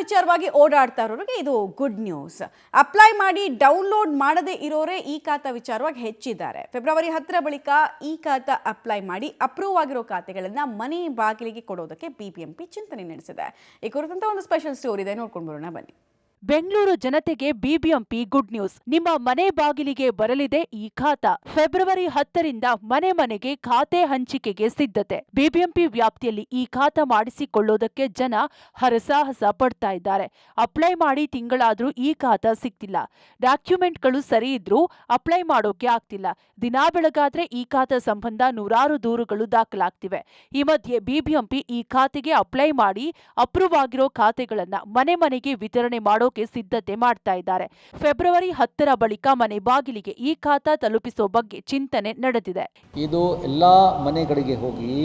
ವಿಚಾರವಾಗಿ ಓಡಾಡ್ತಾ ಇರೋರಿಗೆ ಇದು ಗುಡ್ ನ್ಯೂಸ್. ಅಪ್ಲೈ ಮಾಡಿ ಡೌನ್ಲೋಡ್ ಮಾಡದೇ ಇರೋರೇ ಈ ಖಾತಾ ವಿಚಾರವಾಗಿ ಹೆಚ್ಚಿದ್ದಾರೆ. ಫೆಬ್ರವರಿ 10ರ ಬಳಿಕ ಈ ಖಾತಾ ಅಪ್ಲೈ ಮಾಡಿ ಅಪ್ರೂವ್ ಆಗಿರೋ ಖಾತೆಗಳನ್ನು ಮನೆ ಬಾಗಿಲಿಗೆ ಕೊಡೋದಕ್ಕೆ ಬಿಬಿಎಂಪಿ ಚಿಂತನೆ ನಡೆಸಿದೆ. ಈ ಕುರಿತಂತೆ ಒಂದು ಸ್ಪೆಷಲ್ ಸ್ಟೋರಿ ಇದೆ, ನೋಡ್ಕೊಂಡು ಬರೋಣ ಬನ್ನಿ. ಬೆಂಗಳೂರು ಜನತೆಗೆ ಬಿಬಿಎಂಪಿ ಗುಡ್ ನ್ಯೂಸ್. ನಿಮ್ಮ ಮನೆ ಬಾಗಿಲಿಗೆ ಬರಲಿದೆ ಈ ಖಾತಾ. ಫೆಬ್ರವರಿ 10ರಿಂದ ಮನೆ ಮನೆಗೆ ಖಾತೆ ಹಂಚಿಕೆಗೆ ಸಿದ್ಧತೆ. ಬಿಬಿಎಂಪಿ ವ್ಯಾಪ್ತಿಯಲ್ಲಿ ಈ ಖಾತಾ ಮಾಡಿಸಿಕೊಳ್ಳೋದಕ್ಕೆ ಜನ ಹರಸಾಹಸ ಪಡ್ತಾ ಇದ್ದಾರೆ. ಅಪ್ಲೈ ಮಾಡಿ ತಿಂಗಳಾದ್ರೂ ಈ ಖಾತಾ ಸಿಗ್ತಿಲ್ಲ. ಡಾಕ್ಯುಮೆಂಟ್ಗಳು ಸರಿ ಇದ್ರೂ ಅಪ್ಲೈ ಮಾಡೋಕೆ ಆಗ್ತಿಲ್ಲ. ದಿನಾ ಬೆಳಗಾದ್ರೆ ಈ ಖಾತಾ ಸಂಬಂಧ ನೂರಾರು ದೂರುಗಳು ದಾಖಲಾಗ್ತಿವೆ. ಈ ಮಧ್ಯೆ ಬಿಬಿಎಂಪಿ ಈ ಖಾತೆಗೆ ಅಪ್ಲೈ ಮಾಡಿ ಅಪ್ರೂವ್ ಆಗಿರೋ ಖಾತೆಗಳನ್ನ ಮನೆ ಮನೆಗೆ ವಿತರಣೆ ಮಾಡೋ ಸಿದ್ಧತೆ ಮಾಡ್ತಾ ಇದ್ದಾರೆ. ಫೆಬ್ರವರಿ 10ರ ಬಳಿಕ ಮನೆ ಬಾಗಿಲಿಗೆ ಈ ಖಾತಾ ತಲುಪಿಸೋ ಬಗ್ಗೆ ಚಿಂತನೆ ನಡೆದಿದೆ. ಇದು ಎಲ್ಲ ಮನೆಗಳಿಗೆ ಹೋಗಿ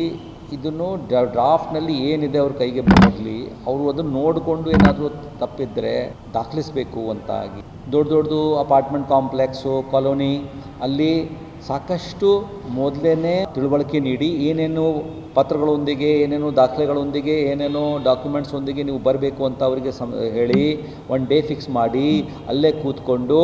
ಇದನ್ನು ಡ್ರಾಫ್ಟ್ನಲ್ಲಿ ಏನಿದೆ ಅವ್ರ ಕೈಗೆ ಬರಲಿ, ಅವರು ಅದನ್ನು ನೋಡಿಕೊಂಡು ಏನಾದರೂ ತಪ್ಪಿದ್ರೆ ದಾಖಲಿಸಬೇಕು ಅಂತಾಗಿ. ದೊಡ್ಡದು ಅಪಾರ್ಟ್ಮೆಂಟ್ ಕಾಂಪ್ಲೆಕ್ಸು, ಕಾಲೋನಿ ಅಲ್ಲಿ ಸಾಕಷ್ಟು ಮೊದಲೇ ತಿಳುವಳಿಕೆ ನೀಡಿ ಏನೇನು ಪತ್ರಗಳೊಂದಿಗೆ, ಏನೇನು ದಾಖಲೆಗಳೊಂದಿಗೆ, ಏನೇನೋ ಡಾಕ್ಯುಮೆಂಟ್ಸೊಂದಿಗೆ ನೀವು ಬರಬೇಕು ಅಂತ ಅವರಿಗೆ ಹೇಳಿ ಒನ್ ಡೇ ಫಿಕ್ಸ್ ಮಾಡಿ ಅಲ್ಲೇ ಕೂತ್ಕೊಂಡು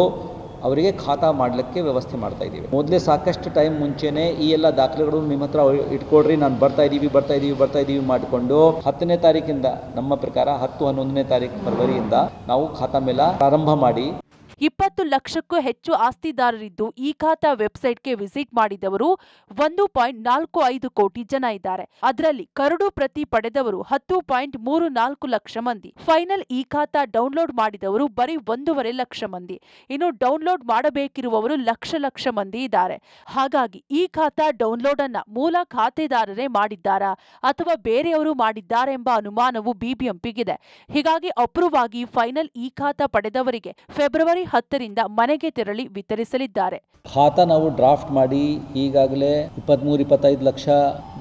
ಅವರಿಗೆ ಖಾತಾ ಮಾಡಲಿಕ್ಕೆ ವ್ಯವಸ್ಥೆ ಮಾಡ್ತಾ ಇದ್ದೀವಿ. ಮೊದಲೇ ಸಾಕಷ್ಟು ಟೈಮ್ ಮುಂಚೆನೇ ಈ ಎಲ್ಲ ದಾಖಲೆಗಳು ನಿಮ್ಮ ಹತ್ರ ಇಟ್ಕೊಡ್ರಿ, ನಾನು ಬರ್ತಾ ಇದ್ದೀವಿ ಮಾಡಿಕೊಂಡು 10ನೇ ತಾರೀಕಿಂದ, ನಮ್ಮ ಪ್ರಕಾರ 10-11ನೇ ತಾರೀಕು ಫೆಬ್ರವರಿಯಿಂದ ನಾವು ಖಾತಾ ಮೇಲೆ ಪ್ರಾರಂಭ ಮಾಡಿ 20 ಲಕ್ಷಕ್ಕೂ ಹೆಚ್ಚು ಆಸ್ತಿದಾರರಿದ್ದು ಈ ಖಾತಾ ವೆಬ್ಸೈಟ್ಗೆ ವಿಸಿಟ್ ಮಾಡಿದವರು 1.45 ಕೋಟಿ ಜನ ಇದ್ದಾರೆ. ಅದರಲ್ಲಿ ಕರಡು ಪ್ರತಿ ಪಡೆದವರು 10.34 ಲಕ್ಷ ಮಂದಿ. ಫೈನಲ್ ಈ ಖಾತಾ ಡೌನ್ಲೋಡ್ ಮಾಡಿದವರು ಬರೀ 1.5 ಲಕ್ಷ ಮಂದಿ. ಇನ್ನು ಡೌನ್ಲೋಡ್ ಮಾಡಬೇಕಿರುವವರು ಲಕ್ಷ ಮಂದಿ ಇದ್ದಾರೆ. ಹಾಗಾಗಿ ಈ ಖಾತಾ ಡೌನ್ಲೋಡ್ ಅನ್ನ ಮೂಲ ಖಾತೆದಾರರೇ ಮಾಡಿದ್ದಾರಾ ಅಥವಾ ಬೇರೆಯವರು ಮಾಡಿದ್ದಾರೆಂಬ ಅನುಮಾನವು ಬಿಬಿಎಂಪಿಗಿದೆ. ಹೀಗಾಗಿ ಅಪ್ರೂವ್ ಆಗಿ ಫೈನಲ್ ಈ ಖಾತಾ ಪಡೆದವರಿಗೆ ಫೆಬ್ರವರಿ 10ರಿಂದ ಮನೆಗೆ ತೆರಳಿ ವಿತರಿಸಲಿದ್ದಾರೆ. ಖಾತಾ ನಾವು ಡ್ರಾಫ್ಟ್ ಮಾಡಿ ಈಗಾಗಲೇ 23-25 ಲಕ್ಷ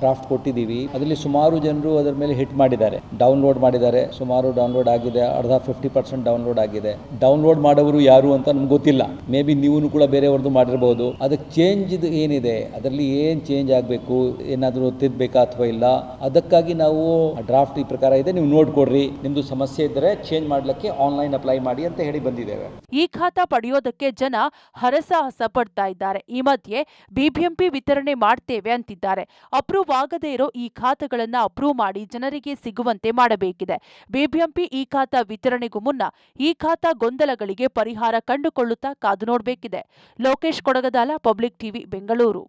ಡ್ರಾಫ್ಟ್ ಕೊಟ್ಟಿದ್ದೀವಿ. ಅದರಲ್ಲಿ ಸುಮಾರು ಜನರು ಅದರ ಮೇಲೆ ಹಿಟ್ ಮಾಡಿದ್ದಾರೆ, ಡೌನ್ಲೋಡ್ ಮಾಡಿದ್ದಾರೆ. ಸುಮಾರು ಡೌನ್ಲೋಡ್ ಆಗಿದೆ, ಅರ್ಧ 50% ಡೌನ್ಲೋಡ್ ಆಗಿದೆ. ಡೌನ್ಲೋಡ್ ಮಾಡೋರು ಯಾರು ಅಂತ ನಮ್ಗೆ ಗೊತ್ತಿಲ್ಲ. ಮೇ ಬಿ ನೀವು ಕೂಡ ಬೇರೆಯವ್ರದ್ದು ಮಾಡಿರ್ಬೋದು. ಅದಕ್ಕೆ ಚೇಂಜ್ ಏನಿದೆ, ಅದರಲ್ಲಿ ಏನು ಚೇಂಜ್ ಆಗಬೇಕು, ಏನಾದರೂ ತಿದ್ದಬೇಕಾ ಅಥವಾ ಇಲ್ಲ, ಅದಕ್ಕಾಗಿ ನಾವು ಡ್ರಾಫ್ಟ್ ಈ ಪ್ರಕಾರ ಇದೆ, ನೀವು ನೋಡ್ಕೊಡ್ರಿ, ನಿಮ್ದು ಸಮಸ್ಯೆ ಇದ್ದರೆ ಚೇಂಜ್ ಮಾಡಲಿಕ್ಕೆ ಆನ್ಲೈನ್ ಅಪ್ಲೈ ಮಾಡಿ ಅಂತ ಹೇಳಿ ಬಂದಿದ್ದೇವೆ. ಈ ಖಾತಾ ಪಡೆಯೋದಕ್ಕೆ ಜನ ಹರಸಾಹಸ ಪಡ್ತಾ ಇದ್ದಾರೆ. ಈ ಮಧ್ಯೆ ಬಿಬಿಎಂಪಿ ವಿತರಣೆ ಮಾಡ್ತೇವೆ ಅಂತಿದ್ದಾರೆ. ಅಪ್ರೂವ್ ಆಗದೇ ಇರೋ ಈ ಖಾತೆಗಳನ್ನ ಅಪ್ರೂವ್ ಮಾಡಿ ಜನರಿಗೆ ಸಿಗುವಂತೆ ಮಾಡಬೇಕಿದೆ. ಬಿಬಿಎಂಪಿ ಈ ಖಾತಾ ವಿತರಣೆಗೂ ಮುನ್ನ ಈ ಖಾತಾ ಗೊಂದಲಗಳಿಗೆ ಪರಿಹಾರ ಕಂಡುಕೊಳ್ಳುತ್ತಾ ಕಾದು ನೋಡಬೇಕಿದೆ. Lokesh Kodagadala, public TV, Bengaluru.